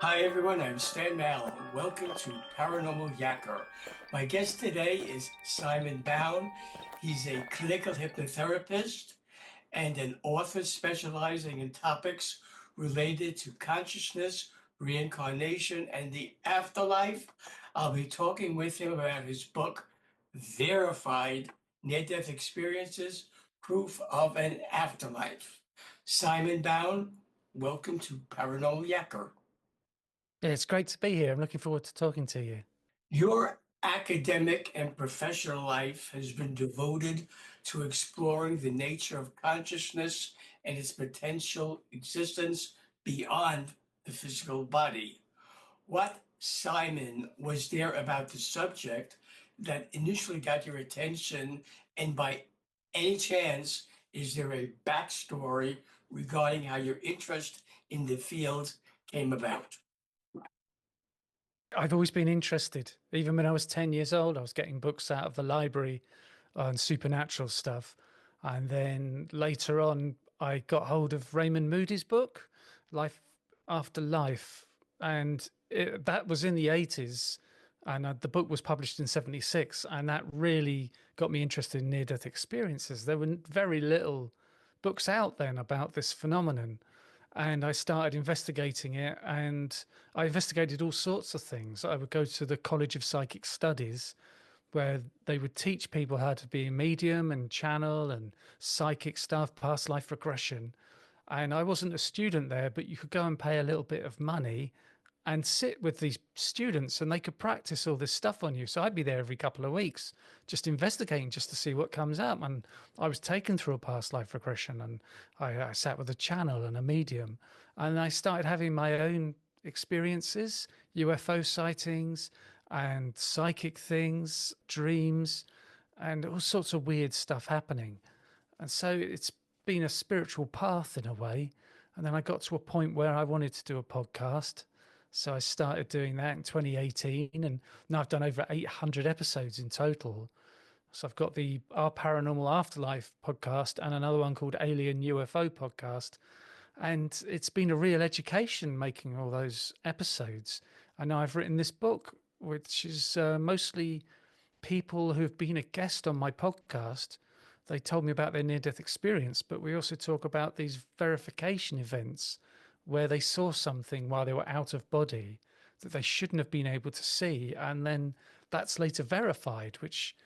Hi everyone, I'm Stan Mallow. Welcome to Paranormal Yakker. My guest today is Simon Bown. He's a clinical hypnotherapist and an author specializing in topics related to consciousness, reincarnation, and the afterlife. I'll be talking with him about his book, Verified Near-Death Experiences, Proof of an Afterlife. Simon Bown, welcome to Paranormal Yakker. Yeah, it's great to be here. I'm looking forward to talking to you. Your academic and professional life has been devoted to exploring the nature of consciousness and its potential existence beyond the physical body. What, Simon, was there about the subject that initially got your attention? And by any chance, is there a backstory regarding how your interest in the field came about? I've always been interested. Even when I was 10 years old, I was getting books out of the library on supernatural stuff. And then later on, I got hold of Raymond Moody's book, Life After Life. And that was in the 80s. And the book was published in 76. And that really got me interested in near-death experiences. There were very little books out then about this phenomenon. And I started investigating it, and I investigated all sorts of things. I would go to the College of Psychic Studies, where they would teach people how to be a medium and channel and psychic stuff, past life regression. And I wasn't a student there, but you could go and pay a little bit of money and sit with these students, and they could practice all this stuff on you. So I'd be there every couple of weeks just investigating, just to see what comes up. And I was taken through a past life regression, and I sat with a channel and a medium, and I started having my own experiences, UFO sightings and psychic things, dreams, and all sorts of weird stuff happening. And so it's been a spiritual path in a way. And then I got to a point where I wanted to do a podcast. So I started doing that in 2018, and now I've done over 800 episodes in total. So I've got our Paranormal Afterlife podcast and another one called Alien UFO podcast. And it's been a real education making all those episodes. And now I've written this book, which is mostly people who've been a guest on my podcast. They told me about their near-death experience, but we also talk about these verification events where they saw something while they were out of body that they shouldn't have been able to see. And then that's later verified, which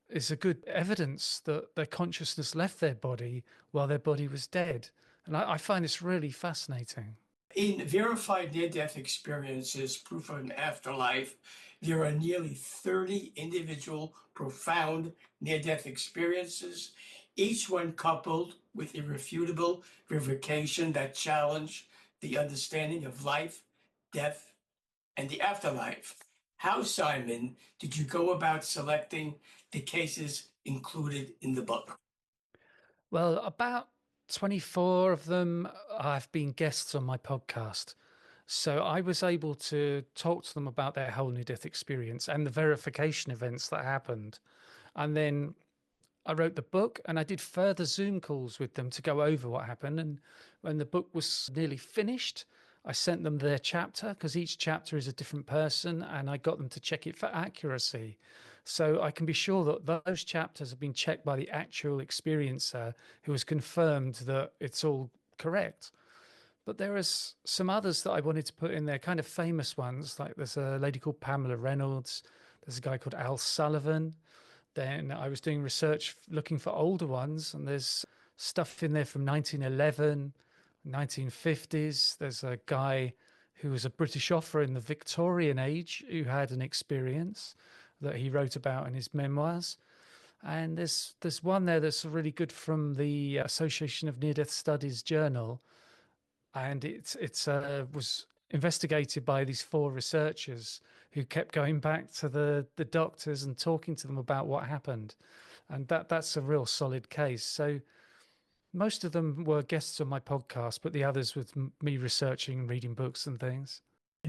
is a good evidence that their consciousness left their body while their body was dead. And I find this really fascinating. In verified near-death experiences, proof of an afterlife, there are nearly 30 individual profound near-death experiences, each one coupled with irrefutable verification that challenge the understanding of life, death, and the afterlife. How, Simon, did you go about selecting the cases included in the book? Well, about 24 of them have been guests on my podcast. So I was able to talk to them about their whole near-death experience and the verification events that happened. And then I wrote the book, and I did further Zoom calls with them to go over what happened. And when the book was nearly finished, I sent them their chapter, because each chapter is a different person, and I got them to check it for accuracy. So I can be sure that those chapters have been checked by the actual experiencer, who has confirmed that it's all correct. But there is some others that I wanted to put in there, kind of famous ones. Like there's a lady called Pamela Reynolds. There's a guy called Al Sullivan. Then I was doing research looking for older ones, and there's stuff in there from 1911, 1950s. There's a guy who was a British officer in the Victorian age who had an experience that he wrote about in his memoirs. And there's one there that's really good from the Association of Near-Death Studies journal, and it's was investigated by these four researchers who kept going back to the doctors and talking to them about what happened. And that's a real solid case. So most of them were guests on my podcast, but the others with me researching, reading books and things.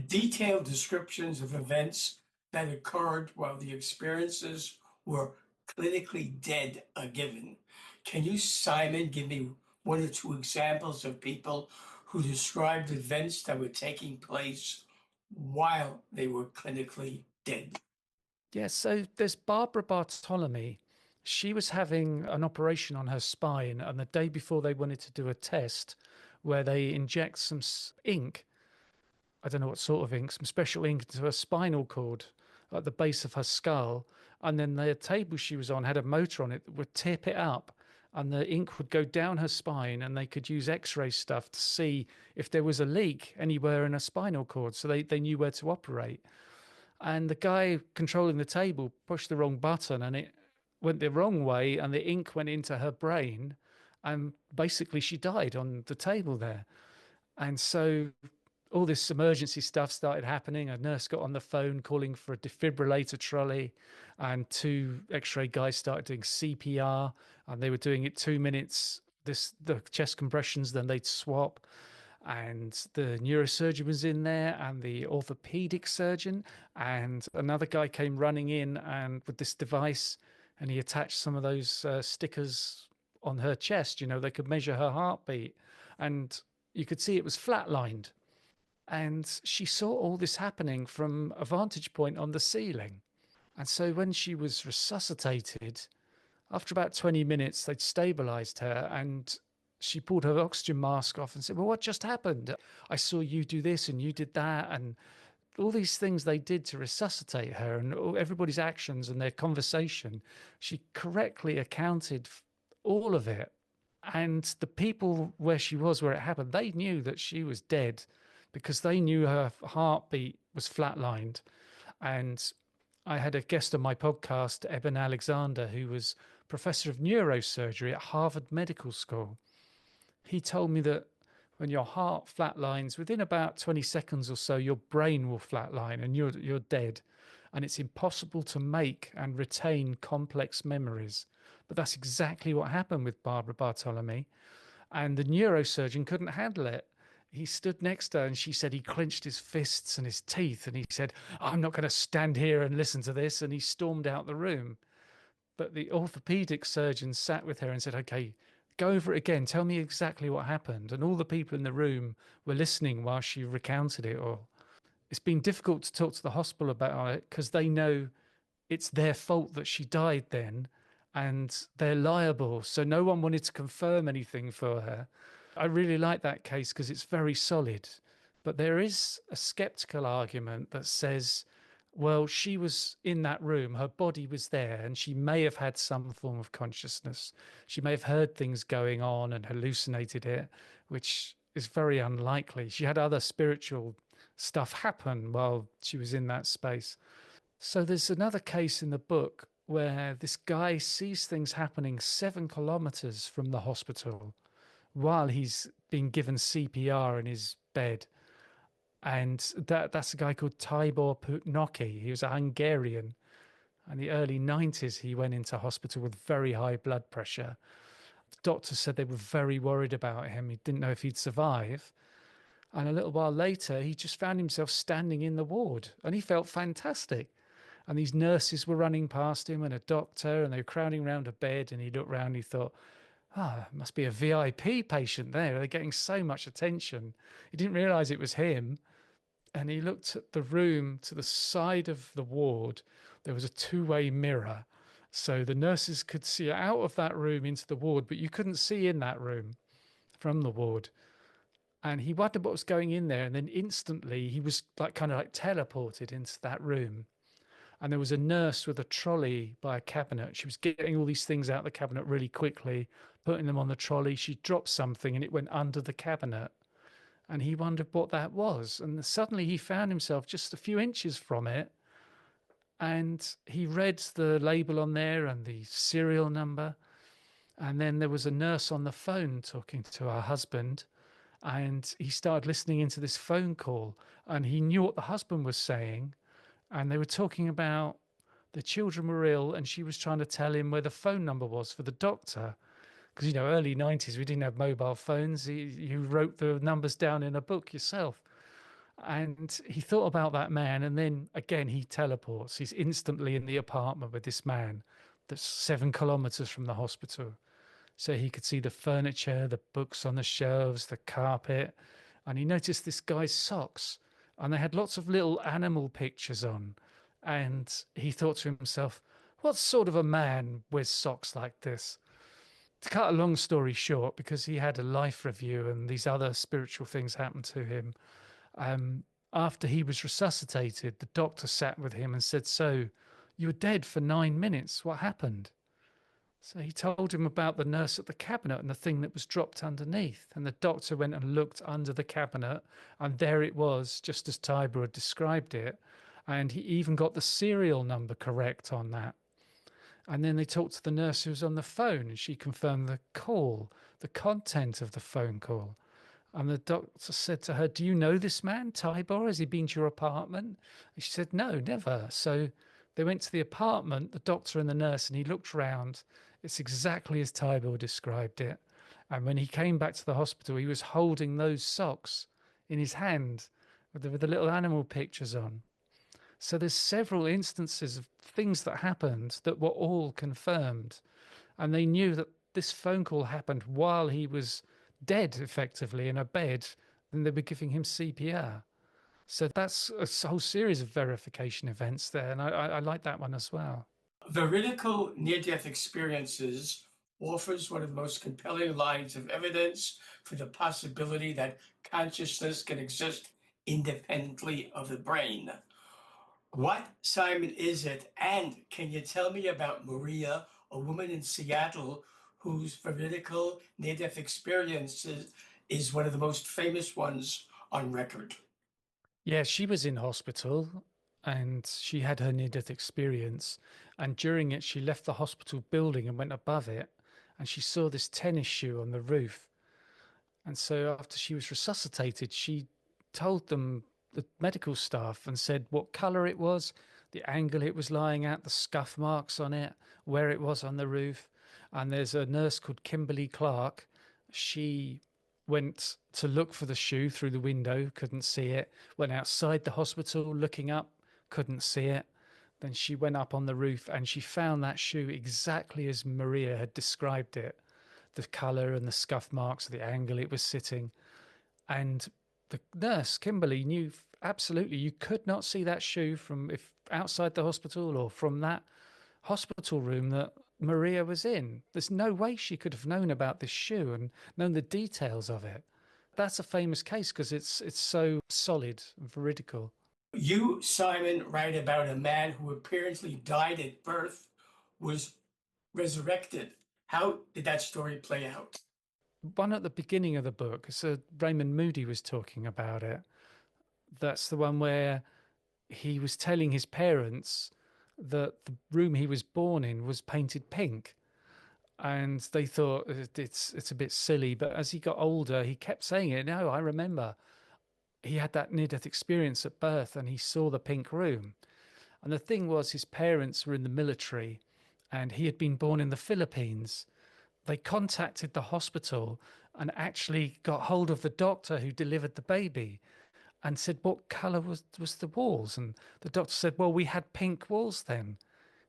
Detailed descriptions of events that occurred while the experiences were clinically dead are given. Can you, Simon, give me one or two examples of people who described events that were taking place while they were clinically dead. Yeah, so there's Barbara Bartolome. She was having an operation on her spine, and the day before they wanted to do a test where they inject some ink. I don't know what sort of ink, some special ink into her spinal cord at the base of her skull. And then the table she was on had a motor on it that would tip it up, and the ink would go down her spine, and they could use x-ray stuff to see if there was a leak anywhere in her spinal cord. So they knew where to operate. And the guy controlling the table pushed the wrong button, and it went the wrong way, and the ink went into her brain, and basically she died on the table there. And so all this emergency stuff started happening. A nurse got on the phone calling for a defibrillator trolley, and two x-ray guys started doing CPR, and they were doing it 2 minutes, the chest compressions, then they'd swap. And the neurosurgeon was in there, and the orthopedic surgeon, and another guy came running in and with this device, and he attached some of those stickers on her chest. They could measure her heartbeat, and you could see it was flatlined. And she saw all this happening from a vantage point on the ceiling. And so when she was resuscitated, after about 20 minutes, they'd stabilized her, and she pulled her oxygen mask off and said, "Well, what just happened? I saw you do this and you did that." And all these things they did to resuscitate her, and everybody's actions and their conversation, she correctly accounted for all of it. And the people where she was, where it happened, they knew that she was dead because they knew her heartbeat was flatlined. And I had a guest on my podcast, Eben Alexander, who was professor of neurosurgery at Harvard Medical School. He told me that when your heart flatlines, within about 20 seconds or so, your brain will flatline and you're dead. And it's impossible to make and retain complex memories. But that's exactly what happened with Barbara Bartolome. And the neurosurgeon couldn't handle it. He stood next to her, and she said he clenched his fists and his teeth, and he said, "I'm not going to stand here and listen to this." And he stormed out the room. But the orthopedic surgeon sat with her and said, "Okay, go over it again. Tell me exactly what happened." And all the people in the room were listening while she recounted it all. It's been difficult to talk to the hospital about it because they know it's their fault that she died then, and they're liable. So no one wanted to confirm anything for her. I really like that case because it's very solid. But there is a skeptical argument that says, well, she was in that room, her body was there, and she may have had some form of consciousness. She may have heard things going on and hallucinated it, which is very unlikely. She had other spiritual stuff happen while she was in that space. So there's another case in the book where this guy sees things happening 7 kilometers from the hospital while he's being given CPR in his bed. And that's a guy called Tibor Putnoki. He was a Hungarian. In the early 90s, he went into hospital with very high blood pressure. The doctors said they were very worried about him. He didn't know if he'd survive. And a little while later, he just found himself standing in the ward, and he felt fantastic. And these nurses were running past him and a doctor, and they were crowding around a bed, and he looked around and he thought, must be a VIP patient there. They're getting so much attention. He didn't realize it was him. And he looked at the room to the side of the ward. There was a two-way mirror. So the nurses could see out of that room into the ward, but you couldn't see in that room from the ward. And he wondered what was going in there. And then instantly he was kind of teleported into that room. And there was a nurse with a trolley by a cabinet. She was getting all these things out of the cabinet really quickly, putting them on the trolley. She dropped something and it went under the cabinet. And he wondered what that was. And suddenly he found himself just a few inches from it. And he read the label on there and the serial number. And then there was a nurse on the phone talking to her husband. And he started listening into this phone call. And he knew what the husband was saying. And they were talking about the children were ill, and she was trying to tell him where the phone number was for the doctor. Because, early 90s, we didn't have mobile phones. You wrote the numbers down in a book yourself. And he thought about that man, and then again, he teleports. He's instantly in the apartment with this man that's 7 kilometers from the hospital. So he could see the furniture, the books on the shelves, the carpet. And he noticed this guy's socks. and they had lots of little animal pictures on. And he thought to himself, what sort of a man wears socks like this? To cut a long story short, because he had a life review and these other spiritual things happened to him, um, after he was resuscitated, the doctor sat with him and said, so you were dead for 9 minutes. What happened? So he told him about the nurse at the cabinet and the thing that was dropped underneath. And the doctor went and looked under the cabinet, and there it was, just as Tiber had described it. And he even got the serial number correct on that. And then they talked to the nurse who was on the phone, and she confirmed the call, the content of the phone call. And the doctor said to her, do you know this man, Tybor? Has he been to your apartment? And she said, no, never. So they went to the apartment, the doctor and the nurse, and he looked round. It's exactly as Tybor described it. And when he came back to the hospital, he was holding those socks in his hand with the little animal pictures on. So there's several instances of things that happened that were all confirmed. And they knew that this phone call happened while he was dead, effectively, in a bed. Then they were giving him CPR. So that's a whole series of verification events there. And I like that one as well. Veridical near-death experiences offers one of the most compelling lines of evidence for the possibility that consciousness can exist independently of the brain. What, Simon, is it? And can you tell me about Maria, a woman in Seattle whose veridical near-death experiences is one of the most famous ones on record? Yeah, she was in hospital and she had her near death experience. And during it, she left the hospital building and went above it. And she saw this tennis shoe on the roof. And so after she was resuscitated, she told them, the medical staff, and said what color it was, the angle it was lying at, the scuff marks on it, where it was on the roof. And there's a nurse called Kimberly Clark. She went to look for the shoe through the window, couldn't see it. Went outside the hospital looking up, couldn't see it. Then she went up on the roof and she found that shoe exactly as Maria had described it, the color and the scuff marks, the angle it was sitting. And the nurse, Kimberly, knew absolutely you could not see that shoe from if outside the hospital or from that hospital room that Maria was in. There's no way she could have known about this shoe and known the details of it. That's a famous case because it's so solid and veridical. You, Simon, write about a man who apparently died at birth, was resurrected. How did that story play out? One at the beginning of the book, so Raymond Moody was talking about it. That's the one where he was telling his parents that the room he was born in was painted pink, and they thought it's a bit silly. But as he got older, he kept saying it. No, I remember he had that near-death experience at birth, and he saw the pink room. And the thing was, his parents were in the military, and he had been born in the Philippines. They contacted the hospital and actually got hold of the doctor who delivered the baby and said, what colour was the walls? And the doctor said, well, we had pink walls then.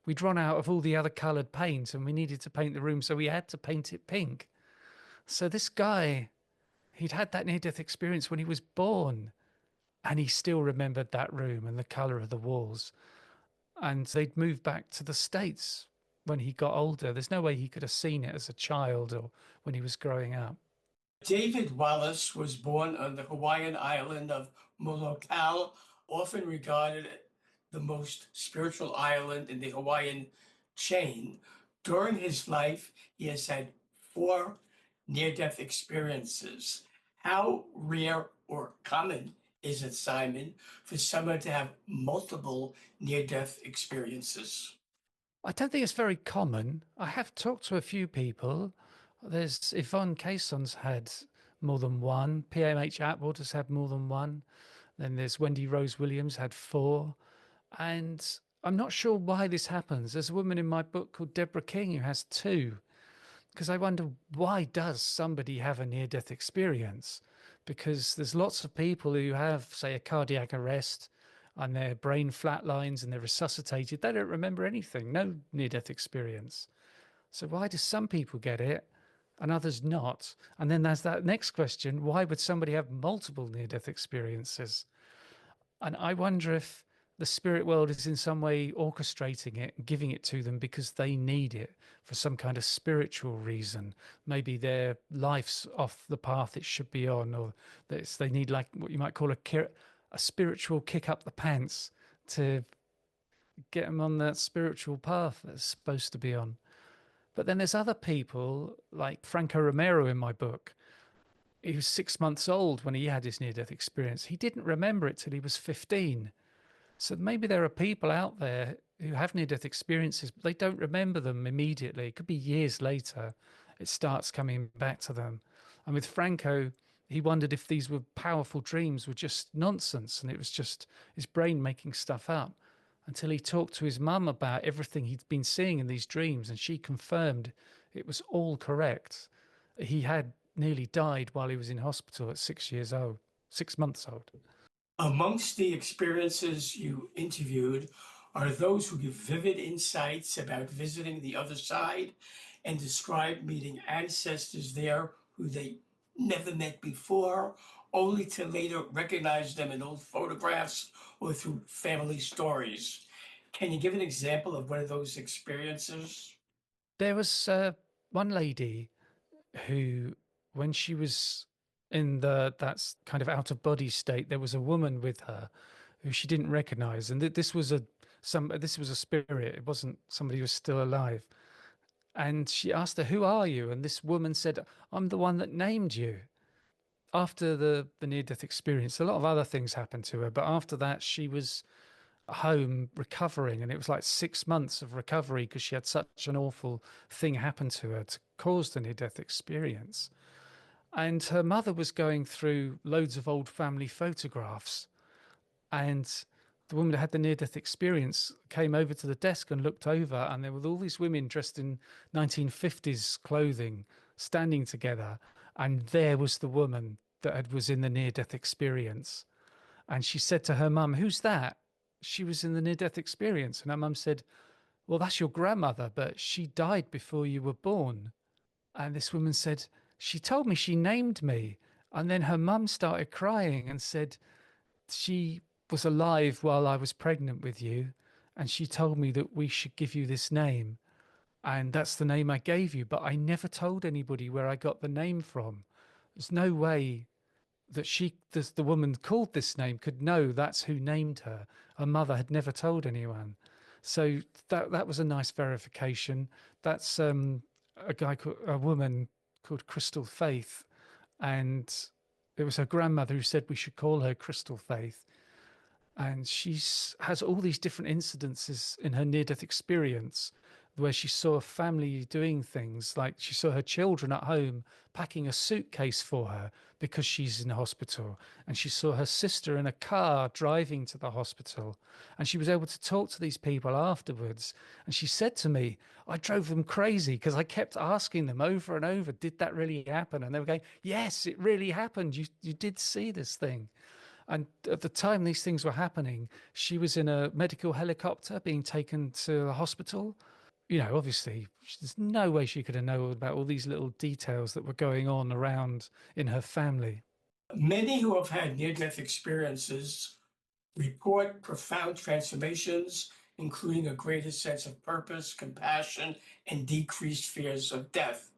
We'd run out of all the other coloured paint and we needed to paint the room, so we had to paint it pink. So this guy, he'd had that near-death experience when he was born, and he still remembered that room and the colour of the walls. And they'd moved back to the States when he got older. There's no way he could have seen it as a child or when he was growing up. David Wallace was born on the Hawaiian island of Molokai, often regarded the most spiritual island in the Hawaiian chain. During his life, he has had 4 near-death experiences. How rare or common is it, Simon, for someone to have multiple near-death experiences? I don't think it's very common. I have talked to a few people. There's Yvonne Caisson's had more than one. PMH Atwater's had more than one. Then there's Wendy Rose Williams had 4. And I'm not sure why this happens. There's a woman in my book called Deborah King who has 2. Because I wonder, why does somebody have a near-death experience? Because there's lots of people who have, say, a cardiac arrest and their brain flatlines and they're resuscitated. They don't remember anything, no near-death experience. So why do some people get it and others not? And then there's that next question, why would somebody have multiple near-death experiences? And I wonder if the spirit world is in some way orchestrating it and giving it to them because they need it for some kind of spiritual reason. Maybe their life's off the path it should be on, or that they need, like what you might call a spiritual kick up the pants to get them on that spiritual path that's supposed to be on. But then there's other people like Franco Romero in my book. He was 6 months old when he had his near death experience. He didn't remember it till he was 15. So maybe there are people out there who have near death experiences, but they don't remember them immediately. It could be years later, it starts coming back to them. And with Franco, he wondered if these were powerful dreams were just nonsense and it was just his brain making stuff up, until he talked to his mum about everything he'd been seeing in these dreams, and she confirmed it was all correct. He had nearly died while he was in hospital at 6 years old, 6 months old. Amongst the experiences you interviewed are those who give vivid insights about visiting the other side and describe meeting ancestors there who they never met before, only to later recognize them in old photographs or through family stories. Can you give an example of one of those experiences? There was one lady who, when she was in that's kind of out of body state, there was a woman with her who she didn't recognize, and this was a spirit. It wasn't somebody who was still alive. And she asked her, "Who are you?" And this woman said, "I'm the one that named you." After the near death experience, a lot of other things happened to her, but after that, she was home recovering, and it was like 6 months of recovery because she had such an awful thing happen to her to cause the near death experience. And her mother was going through loads of old family photographs, and the woman that had the near death experience came over to the desk and looked over, and there were all these women dressed in 1950s clothing standing together, and there was the woman was in the near death experience. And she said to her mum, "Who's that?" She was in the near death experience. And her mum said, "Well, that's your grandmother, but she died before you were born." And this woman said, "She told me, she named me." And then her mum started crying and said, "She was alive while I was pregnant with you. And she told me that we should give you this name. And that's the name I gave you. But I never told anybody where I got the name from. There's no way that the woman called this name could know that's who named her. Her mother had never told anyone." So that was a nice verification. That's a woman called Crystal Faith, and it was her grandmother who said we should call her Crystal Faith. And has all these different incidences in her near-death experience where she saw a family doing things, like she saw her children at home packing a suitcase for her because she's in the hospital, and she saw her sister in a car driving to the hospital, and she was able to talk to these people afterwards. And she said to me, "I drove them crazy because I kept asking them over and over, did that really happen?" And they were going, "Yes, it really happened. You did see this thing." And at the time these things were happening, she was in a medical helicopter being taken to the hospital. Obviously, there's no way she could have known about all these little details that were going on around in her family. Many who have had near-death experiences report profound transformations, including a greater sense of purpose, compassion, and decreased fears of death.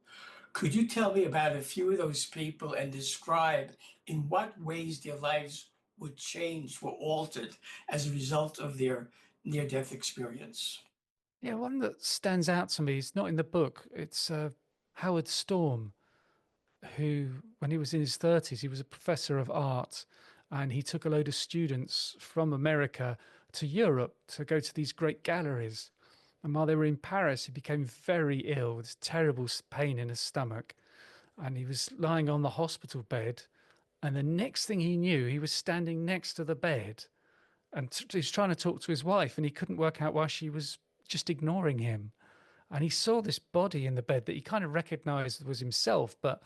Could you tell me about a few of those people and describe in what ways their lives would change, were altered as a result of their near-death experience? Yeah, one that stands out to me is not in the book. It's Howard Storm, who, when he was in his 30s, he was a professor of art, and he took a load of students from America to Europe to go to these great galleries. And while they were in Paris, he became very ill with terrible pain in his stomach, and he was lying on the hospital bed. And the next thing he knew, he was standing next to the bed, and he's trying to talk to his wife, and he couldn't work out why she was just ignoring him. And he saw this body in the bed that he kind of recognized was himself, but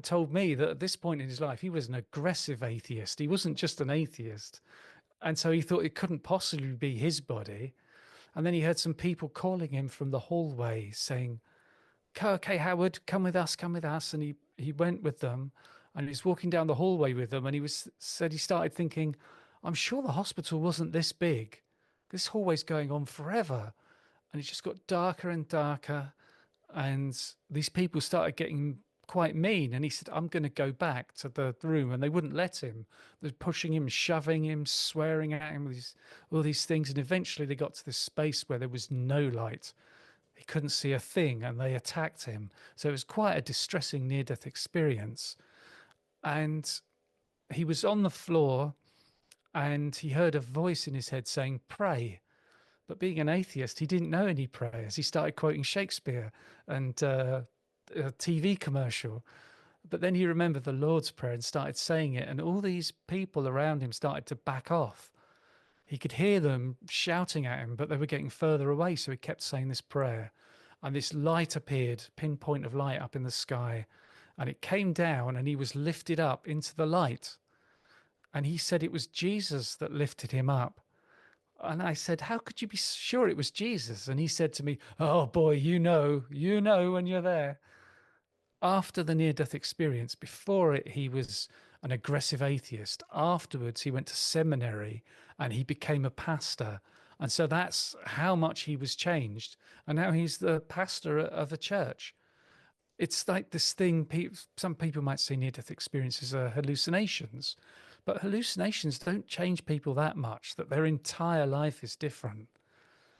told me that at this point in his life, he was an aggressive atheist. He wasn't just an atheist. And so he thought it couldn't possibly be his body. And then he heard some people calling him from the hallway saying, "Okay, Howard, come with us, come with us." And he went with them, and he was walking down the hallway with them. And said he started thinking, I'm sure the hospital wasn't this big. This hallway's going on forever. And it just got darker and darker. And these people started getting quite mean. And he said, I'm going to go back to the room. And they wouldn't let him. They're pushing him, shoving him, swearing at him, all these things. And eventually they got to this space where there was no light. He couldn't see a thing and they attacked him. So it was quite a distressing near-death experience. And he was on the floor and he heard a voice in his head saying, pray. But being an atheist, he didn't know any prayers. He started quoting Shakespeare and a TV commercial. But then he remembered the Lord's Prayer and started saying it. And all these people around him started to back off. He could hear them shouting at him, but they were getting further away. So he kept saying this prayer. And this light appeared, pinpoint of light up in the sky. And it came down and he was lifted up into the light. And he said it was Jesus that lifted him up. And I said, how could you be sure it was Jesus? And he said to me, oh boy, you know when you're there. After the near-death experience, before it, he was an aggressive atheist. Afterwards, he went to seminary and he became a pastor. And so that's how much he was changed. And now he's the pastor of a church. It's like this thing, some people might say near-death experiences are hallucinations, but hallucinations don't change people that much, that their entire life is different.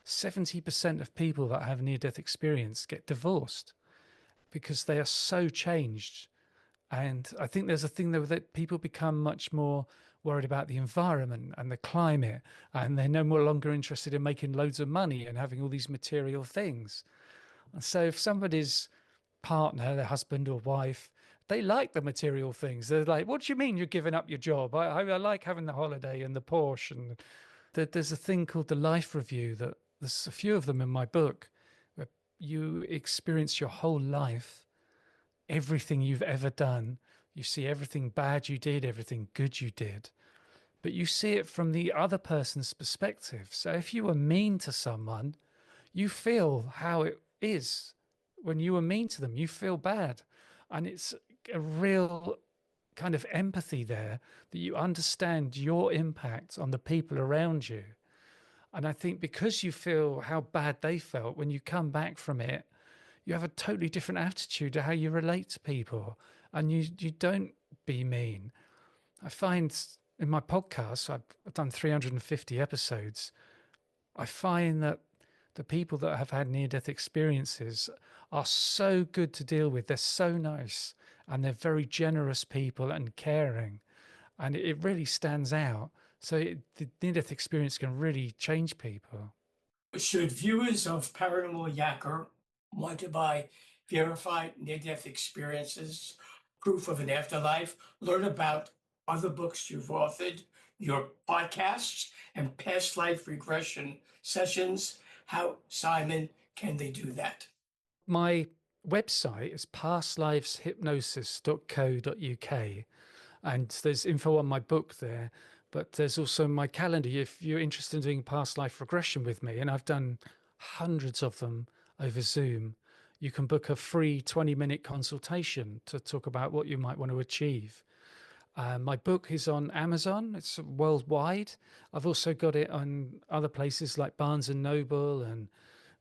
70% of people that have near-death experience get divorced because they are so changed. And I think there's a thing though that people become much more worried about the environment and the climate, and they're no more longer interested in making loads of money and having all these material things. And so if somebody's partner, their husband or wife, they like the material things. They're like, what do you mean you're giving up your job? I like having the holiday and the Porsche. And there's a thing called the life review that there's a few of them in my book where you experience your whole life, everything you've ever done. You see everything bad you did, everything good you did, but you see it from the other person's perspective. So if you were mean to someone, you feel how it is when you were mean to them. You feel bad. And it's a real kind of empathy there, that you understand your impact on the people around you. And I think because you feel how bad they felt, when you come back from it, you have a totally different attitude to how you relate to people, and you don't be mean. I find in my podcast, I've done 350 episodes. I find that the people that have had near-death experiences are so good to deal with. They're so nice and they're very generous people and caring. And it really stands out. So the near-death experience can really change people. Should viewers of Paranormal Yakker want to buy verified near-death experiences, proof of an afterlife, learn about other books you've authored, your podcasts, and past life regression sessions, how, Simon, can they do that? My website is pastliveshypnosis.co.uk, and there's info on my book there, but there's also my calendar if you're interested in doing past life regression with me, and I've done hundreds of them over Zoom. You can book a free 20-minute consultation to talk about what you might want to achieve. My book is on Amazon. It's worldwide. I've also got it on other places like Barnes and Noble, and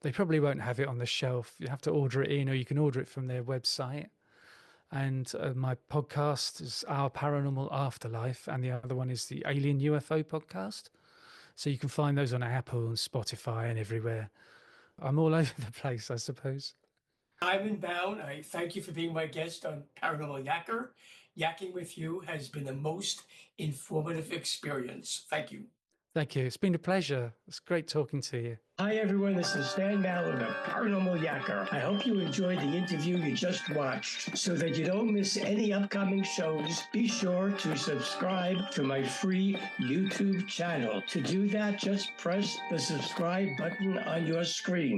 they probably won't have it on the shelf. You have to order it in, or you can order it from their website. And my podcast is Our Paranormal Afterlife, and the other one is the Alien UFO podcast. So you can find those on Apple and Spotify and everywhere. I'm all over the place, I suppose. Simon Bown, I thank you for being my guest on Paranormal Yakker. Yakking with you has been the most informative experience. Thank you. Thank you. It's been a pleasure. It's great talking to you. Hi, everyone. This is Stan Mallow, the Paranormal Yakker. I hope you enjoyed the interview you just watched. So that you don't miss any upcoming shows, be sure to subscribe to my free YouTube channel. To do that, just press the subscribe button on your screen.